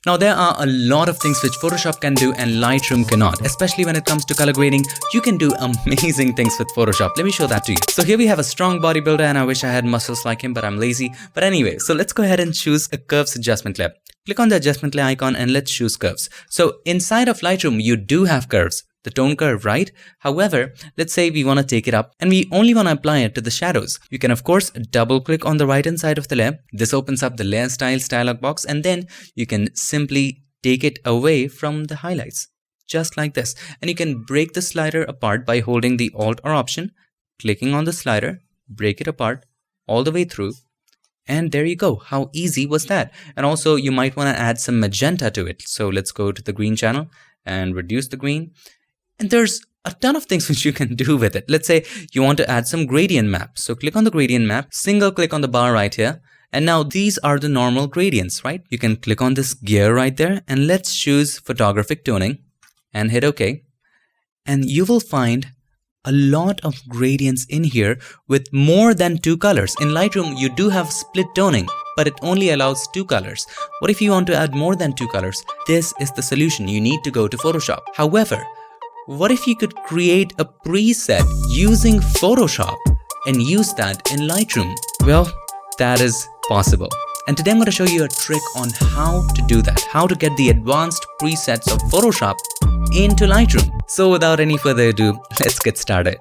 Now there are a lot of things which Photoshop can do and Lightroom cannot, especially when it comes to color grading. You can do amazing things with Photoshop. Let me show that to you. So here we have a strong bodybuilder and I wish I had muscles like him, but I'm lazy. But anyway, so let's go ahead and choose a curves adjustment layer. Click on the adjustment layer icon and let's choose curves. So inside of Lightroom, you do have curves. The tone curve, right? However, let's say we want to take it up and we only want to apply it to the shadows. You can of course double click on the right hand side of the layer. This opens up the layer styles dialog box and then you can simply take it away from the highlights. Just like this. And you can break the slider apart by holding the Alt or Option, clicking on the slider, break it apart all the way through. And there you go. How easy was that? And also you might want to add some magenta to it. So let's go to the green channel and reduce the green. And there's a ton of things which you can do with it. Let's say you want to add some gradient map. So click on the gradient map, single click on the bar right here. And now these are the normal gradients, right? You can click on this gear right there and let's choose photographic toning and hit OK. And you will find a lot of gradients in here with more than 2 colors. In Lightroom, you do have split toning, but it only allows 2 colors. What if you want to add more than 2 colors? This is the solution. You need to go to Photoshop. However, what if you could create a preset using Photoshop and use that in Lightroom? Well, that is possible. And today I'm going to show you a trick on how to do that, how to get the advanced presets of Photoshop into Lightroom. So without any further ado, let's get started.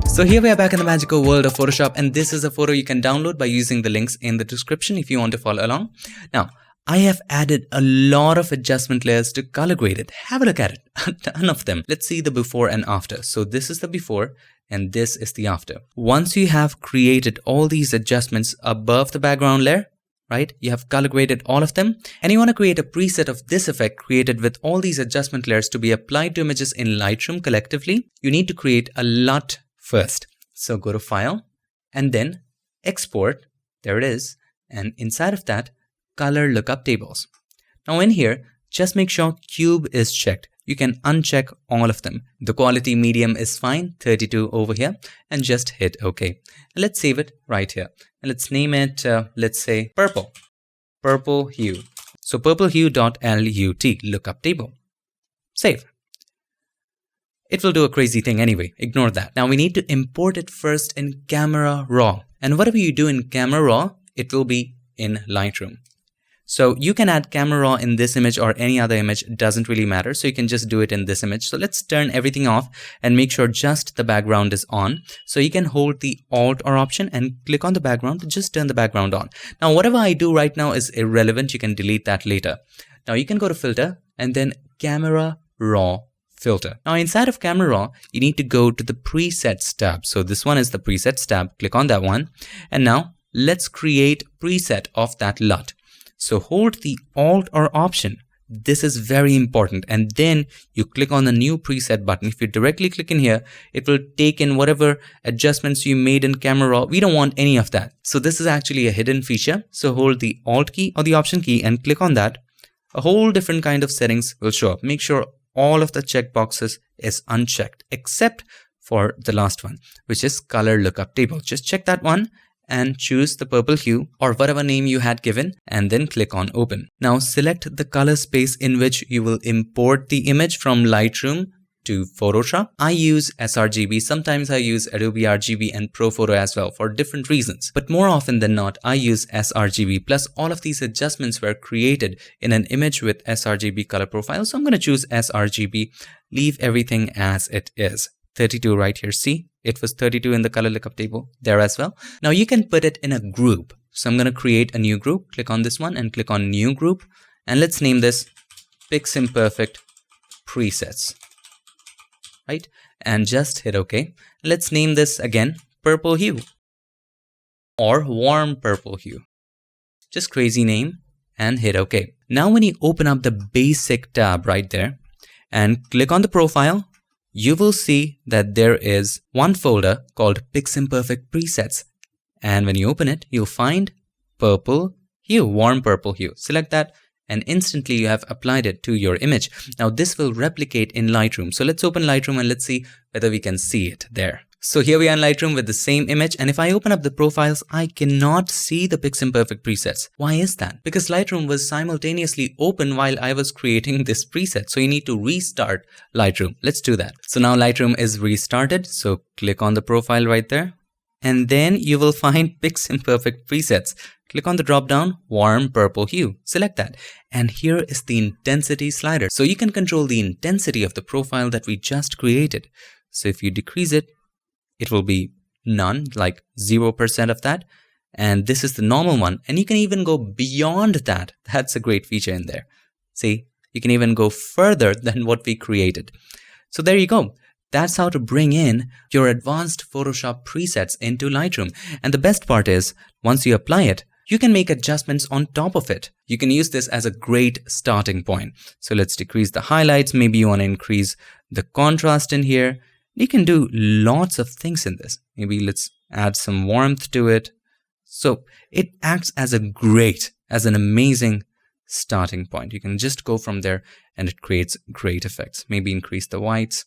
So here we are back in the magical world of Photoshop, and this is a photo you can download by using the links in the description if you want to follow along. Now, I have added a lot of adjustment layers to color grade it. Have a look at it, a ton of them. Let's see the before and after. So this is the before and this is the after. Once you have created all these adjustments above the background layer, right? You have color graded all of them and you want to create a preset of this effect created with all these adjustment layers to be applied to images in Lightroom collectively. You need to create a LUT first. So go to File and then Export. There it is. And inside of that, color lookup tables. Now in here, just make sure cube is checked. You can uncheck all of them. The quality medium is fine, 32 over here, and just hit OK. Let's save it right here. And let's name it, let's say purple hue. So purplehue.lut, lookup table. Save. It will do a crazy thing anyway. Ignore that. Now we need to import it first in Camera RAW. And whatever you do in Camera RAW, it will be in Lightroom. So you can add Camera RAW in this image or any other image, it doesn't really matter. So you can just do it in this image. So let's turn everything off and make sure just the background is on. So you can hold the Alt or Option and click on the background to just turn the background on. Now whatever I do right now is irrelevant. You can delete that later. Now you can go to Filter and then Camera RAW Filter. Now inside of Camera RAW, you need to go to the Presets tab. So this one is the Presets tab. Click on that one. And now let's create preset of that LUT. So hold the Alt or Option. This is very important. And then you click on the new preset button. If you directly click in here, it will take in whatever adjustments you made in Camera RAW. We don't want any of that. So this is actually a hidden feature. So hold the Alt key or the Option key and click on that. A whole different kind of settings will show up. Make sure all of the checkboxes is unchecked except for the last one, which is color lookup table. Just check that one and choose the purple hue or whatever name you had given and then click on open. Now select the color space in which you will import the image from Lightroom to Photoshop. I use sRGB, sometimes I use Adobe RGB and ProPhoto as well for different reasons. But more often than not, I use sRGB. Plus all of these adjustments were created in an image with sRGB color profile. So I'm going to choose sRGB, leave everything as it is. 32 right here, see? It was 32 in the color lookup table there as well. Now you can put it in a group. So I'm going to create a new group. Click on this one and click on new group. And let's name this PiXimperfect presets. Right? And just hit OK. Let's name this again purple hue or warm purple hue. Just crazy name and hit OK. Now when you open up the basic tab right there and click on the profile, you will see that there is one folder called PiXimperfect presets. And when you open it, you'll find purple hue, warm purple hue. Select that and instantly you have applied it to your image. Now this will replicate in Lightroom. So let's open Lightroom and let's see whether we can see it there. So here we are in Lightroom with the same image, and if I open up the profiles, I cannot see the PiXimperfect presets. Why is that? Because Lightroom was simultaneously open while I was creating this preset. So you need to restart Lightroom. Let's do that. So now Lightroom is restarted. So click on the profile right there, and then you will find PiXimperfect presets. Click on the drop down, warm purple hue. Select that. And here is the intensity slider. So you can control the intensity of the profile that we just created. So if you decrease it, it will be none, like 0% of that. And this is the normal one. And you can even go beyond that. That's a great feature in there. See, you can even go further than what we created. So there you go. That's how to bring in your advanced Photoshop presets into Lightroom. And the best part is, once you apply it, you can make adjustments on top of it. You can use this as a great starting point. So let's decrease the highlights. Maybe you want to increase the contrast in here. You can do lots of things in this. Maybe let's add some warmth to it. So it acts as an amazing starting point. You can just go from there and it creates great effects. Maybe increase the whites.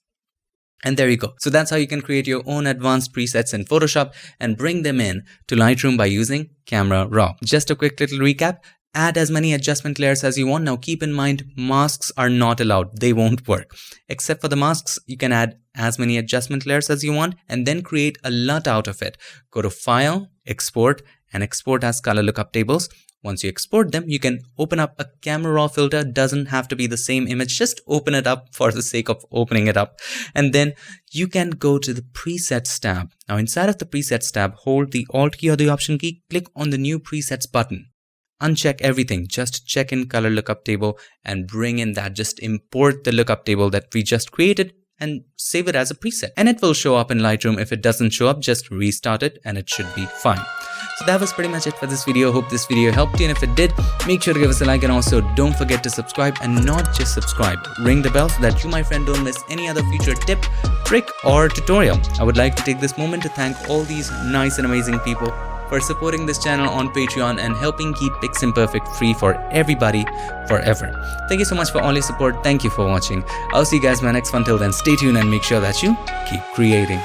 And there you go. So that's how you can create your own advanced presets in Photoshop and bring them in to Lightroom by using Camera RAW. Just a quick little recap. Add as many adjustment layers as you want. Now keep in mind, masks are not allowed. They won't work. Except for the masks, you can add as many adjustment layers as you want and then create a LUT out of it. Go to File, Export, and export as color lookup tables. Once you export them, you can open up a Camera RAW filter. Doesn't have to be the same image. Just open it up for the sake of opening it up. And then you can go to the Presets tab. Now inside of the Presets tab, hold the Alt key or the Option key, click on the New Presets button. Uncheck everything, just check in color lookup table and bring in that. Just import the lookup table that we just created and save it as a preset. And it will show up in Lightroom. If it doesn't show up, just restart it and it should be fine. So that was pretty much it for this video. Hope this video helped you, and if it did, make sure to give us a like, and also don't forget to subscribe, and not just subscribe. Ring the bell so that you, my friend, don't miss any other future tip, trick or tutorial. I would like to take this moment to thank all these nice and amazing people for supporting this channel on Patreon and helping keep PiXimperfect free for everybody forever. Thank you so much for all your support. Thank you for watching. I'll see you guys in my next one. Till then, stay tuned and make sure that you keep creating.